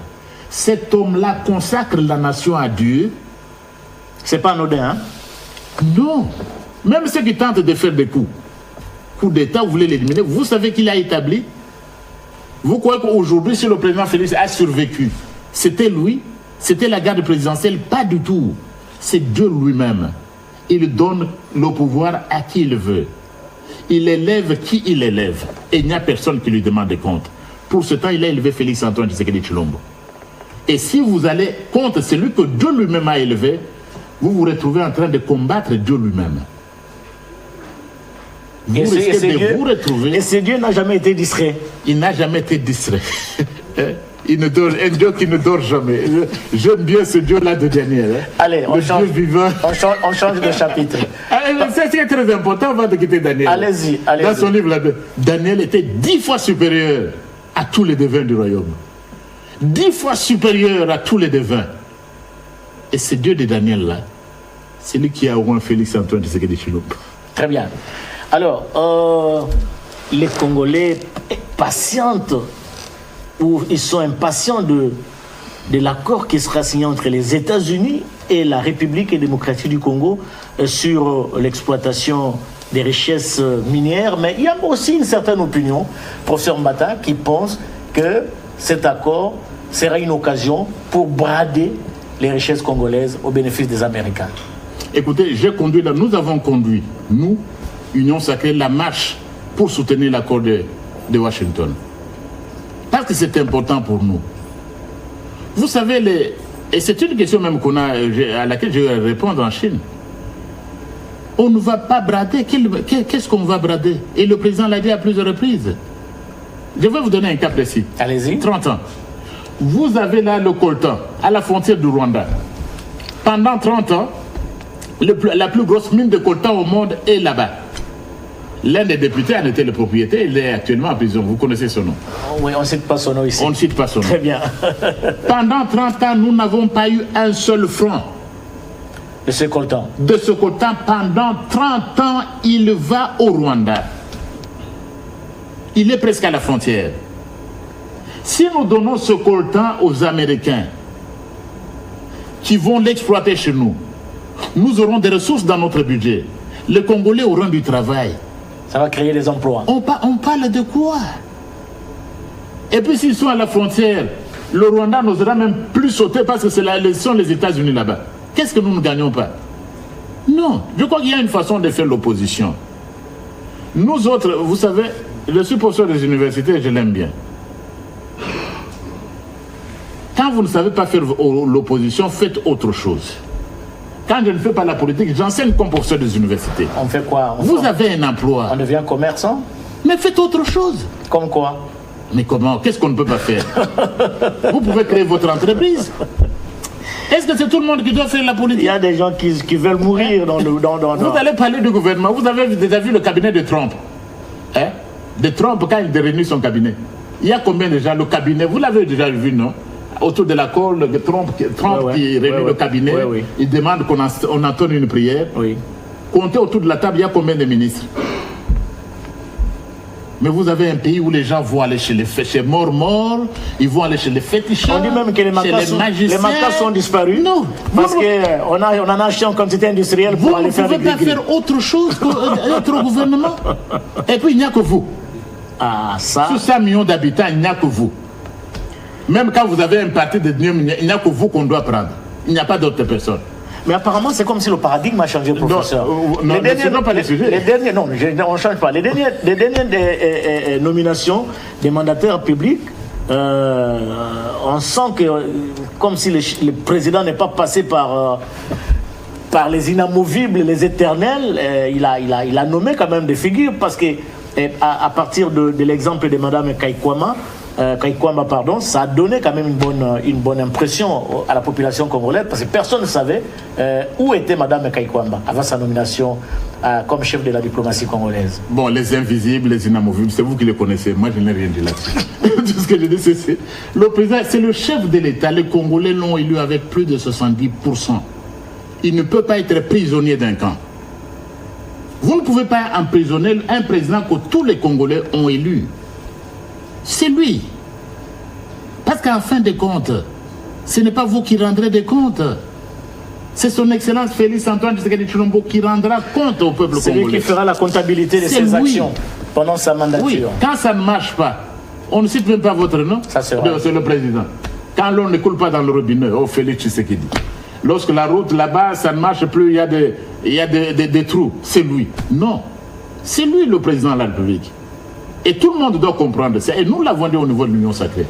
Cet homme-là consacre la nation à Dieu. C'est pas anodin, hein? Non. Même ceux qui tentent de faire des coups d'État, vous voulez l'éliminer, vous savez qu'il a établi. Vous croyez qu'aujourd'hui, si le président Félix a survécu, c'était lui? C'était la garde présidentielle? Pas du tout. C'est Dieu lui-même. Il donne le pouvoir à qui il veut. Il élève qui il élève. Et il n'y a personne qui lui demande des comptes. Pour ce temps, il a élevé Félix Antoine Tshisekedi Tshilombo. Et si vous allez contre celui que Dieu lui-même a élevé, vous vous retrouvez en train de combattre Dieu lui-même. Et ce Dieu n'a jamais été distrait. Il n'a jamais été distrait. Un Dieu qui ne dort jamais. J'aime bien ce Dieu-là de Daniel. Allez, on change de chapitre. C'est très important avant de quitter Daniel. Allez-y. Dans son livre, là, Daniel était 10 fois supérieur à tous les devins du royaume. 10 fois supérieur à tous les devins. Et ce Dieu de Daniel-là, c'est lui qui a oint Félix Antoine Tshisekedi Tshilombo. Très bien. Alors, les Congolais patientent, ou ils sont impatients de l'accord qui sera signé entre les États-Unis et la République démocratique du Congo sur l'exploitation des richesses minières. Mais il y a aussi une certaine opinion, professeur Mbata, qui pense que cet accord sera une occasion pour brader les richesses congolaises au bénéfice des Américains. Écoutez, nous avons conduit, nous, Union sacrée, la marche pour soutenir l'accord de Washington. Parce que c'est important pour nous. Vous savez, et c'est une question même à laquelle je vais répondre en Chine. On ne va pas brader. Qu'est-ce qu'on va brader? Et le président l'a dit à plusieurs reprises. Je vais vous donner un cas précis. Allez-y. 30 ans. Vous avez là le coltan, à la frontière du Rwanda. Pendant 30 ans, la plus grosse mine de coltan au monde est là-bas. L'un des députés en était le propriétaire, il est actuellement en prison. Vous connaissez son nom? Oui, on ne cite pas son nom ici. On ne cite pas son nom. Très bien. Pendant 30 ans, nous n'avons pas eu un seul franc. De ce coltan. De ce coltan, pendant 30 ans, il va au Rwanda. Il est presque à la frontière. Si nous donnons ce coltan aux Américains, qui vont l'exploiter chez nous, nous aurons des ressources dans notre budget. Les Congolais auront du travail. Ça va créer des emplois. On parle de quoi? Et puis s'ils sont à la frontière, le Rwanda n'osera même plus sauter parce que ce sont les États-Unis là-bas. Qu'est-ce que nous ne gagnons pas? Non, je crois qu'il y a une façon de faire l'opposition. Nous autres, vous savez, je suis professeur des universités, je l'aime bien. Quand vous ne savez pas faire l'opposition, faites autre chose. Quand je ne fais pas la politique, j'enseigne comme professeur des universités. On fait quoi? Vous avez un emploi. On devient commerçant? Mais faites autre chose. Comme quoi? Mais comment? Qu'est-ce qu'on ne peut pas faire? Vous pouvez créer votre entreprise. Est-ce que c'est tout le monde qui doit faire la politique? Il y a des gens qui veulent mourir dans le... Vous allez parler du gouvernement. Vous avez déjà vu le cabinet de Trump? Hein? De Trump, quand il réunit son cabinet. Il y a combien de gens? Le cabinet, vous l'avez déjà vu, non? Autour de la colle, Trump qui réunit le cabinet, il demande qu'on entonne une prière. Oui. Comptez autour de la table, il y a combien de ministres? Mais vous avez un pays où les gens vont aller chez morts, ils vont aller chez les fétichards. On dit même que les macas sont disparus. Non. Parce qu'on en a acheté en quantité industrielle pour aller faire des gris-gris. Vous ne pouvez pas faire autre chose que notre gouvernement. Et puis il n'y a que vous. Ah, ça. Sur 5 millions d'habitants, il n'y a que vous. Même quand vous avez un parti de Dieu, il n'y a que vous qu'on doit prendre. Il n'y a pas d'autres personnes. Mais apparemment, c'est comme si le paradigme a changé, professeur. Non, non, pas les sujets. Les derniers, non, on ne change pas. Les dernières nominations des mandataires publics, on sent que, comme si le président n'est pas passé par les inamovibles, les éternels, il a nommé quand même des figures, parce que à partir de l'exemple de Mme Kaikwamba, ça a donné quand même une bonne impression à la population congolaise, parce que personne ne savait où était Mme Kaikwamba avant sa nomination comme chef de la diplomatie congolaise. Bon, les invisibles, les inamovibles, c'est vous qui les connaissez. Moi, je n'ai rien dit là-dessus. Tout ce que je dis, c'est le président, c'est le chef de l'État. Les Congolais l'ont élu avec plus de 70%. Il ne peut pas être prisonnier d'un camp. Vous ne pouvez pas emprisonner un président que tous les Congolais ont élu. C'est lui. Parce qu'en fin de compte, ce n'est pas vous qui rendrez des comptes. C'est son Excellence Félix Antoine Tshisekedi Tshilombo qui rendra compte au peuple congolais. C'est lui qui fera la comptabilité de ses actions pendant sa mandature. Oui, quand ça ne marche pas, on ne cite même pas votre nom. C'est le président. Quand l'eau ne coule pas dans le robinet, oh Félix Tshisekedi. Lorsque la route là-bas, ça ne marche plus, il y a des trous. C'est lui. Non. C'est lui le président de la République. Et tout le monde doit comprendre ça. Et nous l'avons dit au niveau de l'Union sacrée.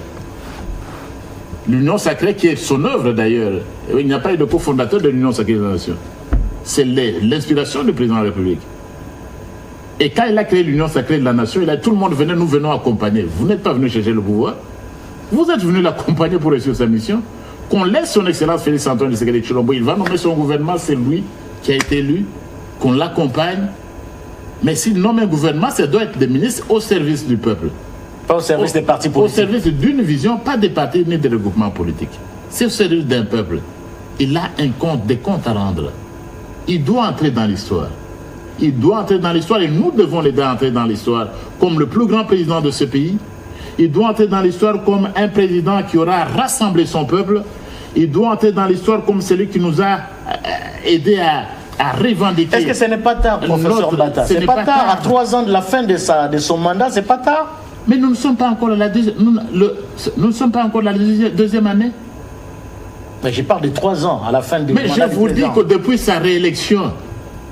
L'Union sacrée qui est son œuvre d'ailleurs. Il n'y a pas eu de cofondateur de l'Union sacrée de la nation. C'est l'inspiration du président de la République. Et quand il a créé l'Union sacrée de la nation, il a dit tout le monde venait, nous venons accompagner. Vous n'êtes pas venu chercher le pouvoir. Vous êtes venu l'accompagner pour réussir sa mission. Qu'on laisse son Excellence Félix Antoine Tshisekedi Tshilombo. Il va nommer son gouvernement, c'est lui qui a été élu. Qu'on l'accompagne. Mais s'il nomme un gouvernement, ça doit être des ministres au service du peuple. Pas au service des partis politiques. Au service d'une vision, pas des partis ni des regroupements politiques. C'est au service d'un peuple. Il a des comptes à rendre. Il doit entrer dans l'histoire. Il doit entrer dans l'histoire et nous devons l'aider à entrer dans l'histoire comme le plus grand président de ce pays. Il doit entrer dans l'histoire comme un président qui aura rassemblé son peuple. Il doit entrer dans l'histoire comme celui qui nous a aidé à revendiquer. Est-ce que ce n'est pas tard, professeur Mbata? Ce n'est pas tard, à 3 ans de la fin de son mandat, c'est pas tard. Mais nous ne sommes pas encore à la deuxième année. Mais je parle de 3 ans, à la fin du mandat. Mais je vous dis que depuis sa réélection,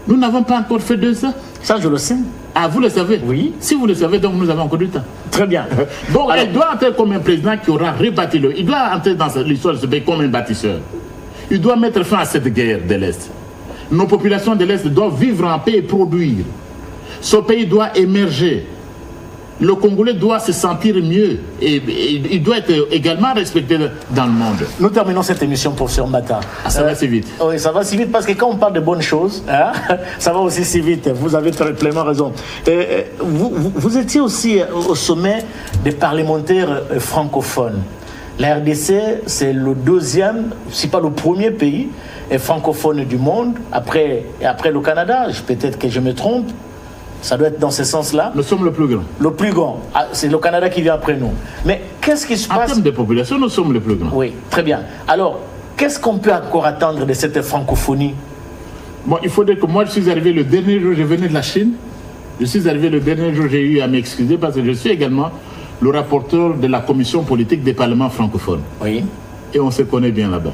nous n'avons pas encore fait 2 ans. Ça, je le sais. Ah, vous le savez? Oui. Si vous le savez, donc nous avons encore du temps. Très bien. Donc, il doit entrer comme un président qui aura rebâti le... Il doit entrer dans l'histoire de ce pays comme un bâtisseur. Il doit mettre fin à cette guerre de l'Est. Nos populations de l'Est doivent vivre en paix et produire. Ce pays doit émerger. le Congolais doit se sentir mieux et il doit être également respecté dans le monde. Nous terminons cette émission, professeur Mbata. Ça va si vite. Oui, ça va si vite parce que quand on parle de bonnes choses, hein, ça va aussi si vite. Vous avez pleinement raison. Vous étiez aussi au sommet des parlementaires francophones. La RDC, c'est le deuxième, si pas le premier pays francophone du monde, après le Canada. Peut-être que je me trompe. Ça doit être dans ce sens-là. Nous sommes le plus grand. Le plus grand. Ah, c'est le Canada qui vient après nous. Mais qu'est-ce qui se passe? En termes de population, nous sommes le plus grand. Oui, très bien. Alors, qu'est-ce qu'on peut encore attendre de cette francophonie? Bon, il faut dire que moi, je suis arrivé le dernier jour, je venais de la Chine. Je suis arrivé le dernier jour, j'ai eu à m'excuser parce que je suis également le rapporteur de la commission politique des parlements francophones. Oui. Et on se connaît bien là-bas.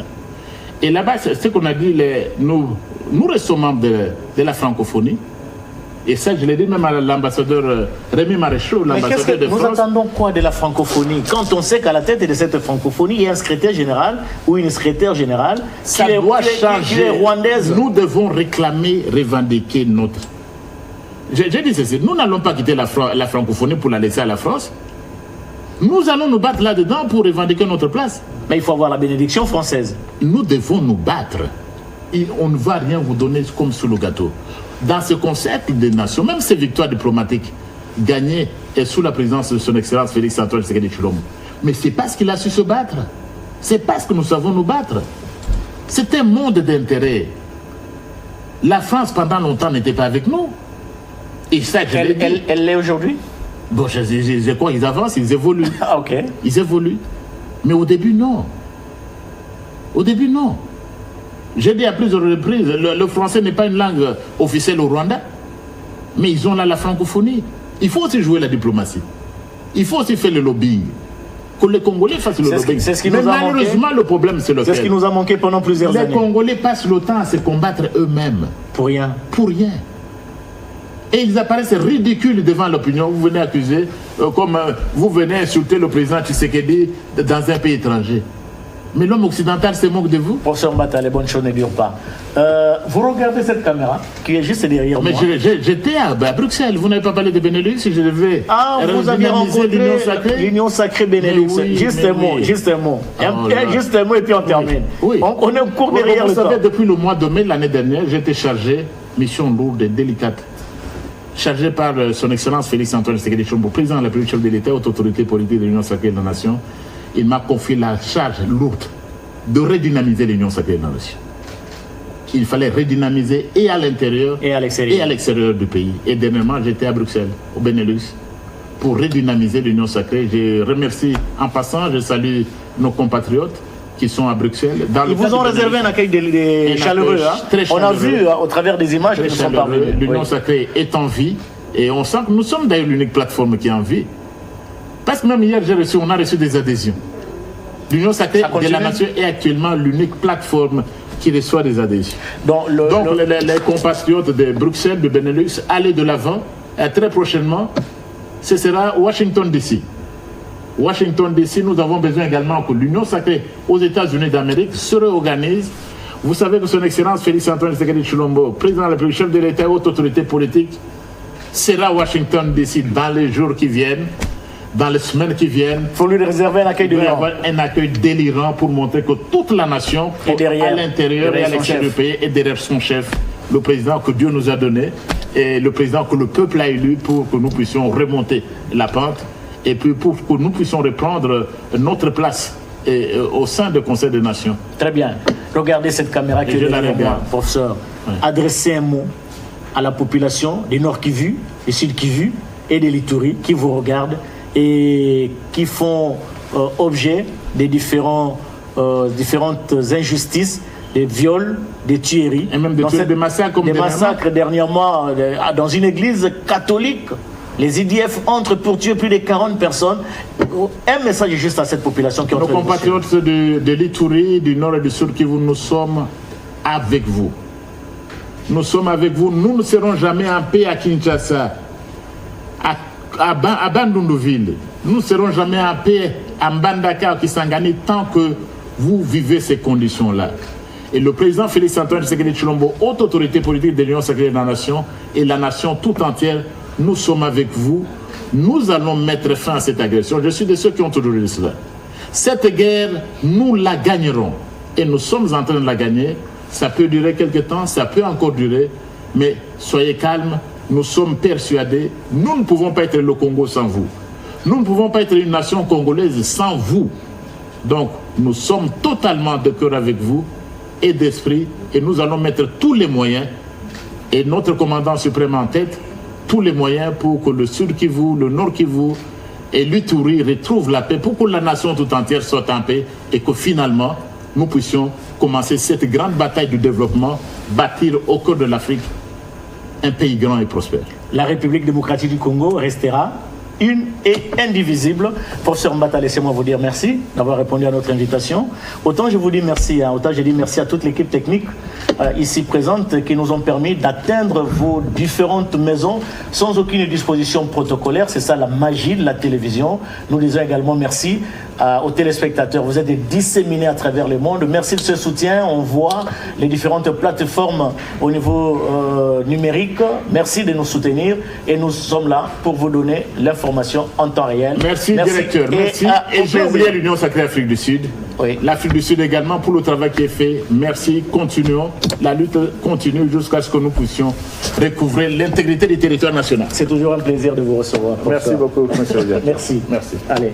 Et là-bas, c'est ce qu'on a dit, nous restons membres de la francophonie. Et ça, je l'ai dit même à l'ambassadeur Rémi Maréchaux, l'ambassadeur de France. Nous attendons quoi de la francophonie? Quand on sait qu'à la tête de cette francophonie, il y a un secrétaire général ou une secrétaire générale ça doit changer. Qui est rwandaise. Nous devons réclamer, revendiquer notre... J'ai dit ceci, nous n'allons pas quitter la francophonie pour la laisser à la France. Nous allons nous battre là-dedans pour revendiquer notre place. Mais il faut avoir la bénédiction française. Nous devons nous battre. Et on ne va rien vous donner comme sous le gâteau. Dans ce concept des nations, même ces victoires diplomatiques gagnées et sous la présidence de son Excellence Félix-Antoine Tshisekedi Tshilombo, mais c'est parce qu'il a su se battre. C'est parce que nous savons nous battre. C'est un monde d'intérêt. La France, pendant longtemps, n'était pas avec nous. Et ça, elle l'est aujourd'hui? Bon, je crois qu'ils avancent, ils évoluent. Ah, ok. Ils évoluent. Mais au début, non. Au début, non. J'ai dit à plusieurs reprises, le français n'est pas une langue officielle au Rwanda, mais ils ont là la francophonie. Il faut aussi jouer la diplomatie. Il faut aussi faire le lobbying. Que les Congolais fassent le lobbying. Mais malheureusement, le problème, c'est lequel? C'est ce qui nous a manqué pendant plusieurs années. Les Congolais passent le temps à se combattre eux-mêmes. Pour rien. Pour rien. Et ils apparaissent ridicules devant l'opinion. Vous venez accuser, comme vous venez insulter le président Tshisekedi dans un pays étranger. Mais l'homme occidental se moque de vous. Professeur Mbata, les bonnes choses ne durent pas. Vous regardez cette caméra qui est juste derrière moi. Mais j'étais à Bruxelles. Vous n'avez pas parlé de Benelux? Je devais. Ah, vous avez rencontré l'Union Sacrée Benelux. Oui, juste un mot, juste un mot. Juste un mot et puis on termine. Oui. On est au cours derrière le temps. Vous savez, depuis le mois de mai l'année dernière, j'étais chargé, mission lourde et délicate, chargé par son Excellence Félix-Antoine Tshisekedi Tshilombo, président de la République, chef de l'État, haute autorité politique de l'Union Sacrée de la Nation. Il m'a confié la charge lourde de redynamiser l'Union Sacrée de la Nation. Il fallait redynamiser et à l'intérieur et à l'extérieur du pays. Et dernièrement, j'étais à Bruxelles, au Benelux, pour redynamiser l'Union Sacrée. Je remercie, en passant, je salue nos compatriotes qui sont à Bruxelles. Ils vous ont réservé un accueil chaleureux. Très chaleureux. On a vu au travers des images qui nous sont parvenues. L'Union Sacrée est en vie et on sent que nous sommes d'ailleurs l'unique plateforme qui est en vie. Parce que même hier, on a reçu des adhésions. L'Union Sacrée de la Nation est actuellement l'unique plateforme qui reçoit des adhésions. Donc les compatriotes de Bruxelles, de Benelux, allez de l'avant. Très prochainement, ce sera Washington DC. Washington DC, nous avons besoin également que l'Union Sacrée aux États-Unis d'Amérique se réorganise. Vous savez que son Excellence Félix-Antoine Tshisekedi Tshilombo, président de la République, chef de l'État, haute autorité politique, sera à Washington DC dans les jours qui viennent. Dans les semaines qui viennent, il faut lui réserver un accueil délirant. Un accueil délirant pour montrer que toute la nation, à l'intérieur et à l'extérieur du pays, est derrière son chef, le président que Dieu nous a donné, et le président que le peuple a élu pour que nous puissions remonter la pente, et puis pour que nous puissions reprendre notre place au sein du Conseil des Nations. Très bien. Regardez cette caméra qui est derrière moi, professeur. Ouais. Adressez un mot à la population des Nord Kivu, des Sud Kivu et des Lituri qui vous regardent et qui font objet des différentes injustices, des viols, des tueries. Et même des massacres comme des massacres dernièrement dans une église catholique. Les IDF entrent pour tuer plus de 40 personnes. Un message juste à cette population qui est en train de... Nos compatriotes de l'Ituri, du Nord et du Sud Kivu, nous sommes avec vous. Nous sommes avec vous. Nous ne serons jamais en paix à Kinshasa, à Bandundu-Ville. Nous ne serons jamais en paix à Mbandaka, qui Kisangani, tant que vous vivez ces conditions-là. Et le président Félix-Antoine Tshisekedi Tshilombo, haute autorité politique de l'Union Sacrée de la Nation, et la nation tout entière, nous sommes avec vous nous allons mettre fin à cette agression. Je suis de ceux qui ont toujours dit cela. Cette guerre, nous la gagnerons. Et nous sommes en train de la gagner. Ça peut durer quelque temps, ça peut encore durer. Mais soyez calmes, nous sommes persuadés. Nous ne pouvons pas être le Congo sans vous. Nous ne pouvons pas être une nation congolaise sans vous. Donc, nous sommes totalement de cœur avec vous et d'esprit. Et nous allons mettre tous les moyens, et notre commandant suprême en tête, tous les moyens pour que le Sud Kivu, le Nord Kivu et l'Ituri retrouvent la paix, pour que la nation tout entière soit en paix et que finalement, nous puissions commencer cette grande bataille du développement, bâtir au cœur de l'Afrique un pays grand et prospère. La République démocratique du Congo restera une et indivisible. Professeur Mbata, laissez-moi vous dire merci d'avoir répondu à notre invitation. Autant je vous dis merci, autant je dis merci à toute l'équipe technique ici présente qui nous ont permis d'atteindre vos différentes maisons sans aucune disposition protocolaire. C'est ça la magie de la télévision. Nous disons également merci aux téléspectateurs. Vous êtes disséminés à travers le monde. Merci de ce soutien. On voit les différentes plateformes au niveau numérique. Merci de nous soutenir et nous sommes là pour vous donner l'information en temps réel. Merci directeur. Merci. Et j'ai oublié l'Union Sacrée Afrique du Sud. Oui. L'Afrique du Sud également pour le travail qui est fait. Merci. Continuons. La lutte continue jusqu'à ce que nous puissions recouvrer l'intégrité du territoire national. C'est toujours un plaisir de vous recevoir. Merci beaucoup, monsieur. Merci. Merci. Allez.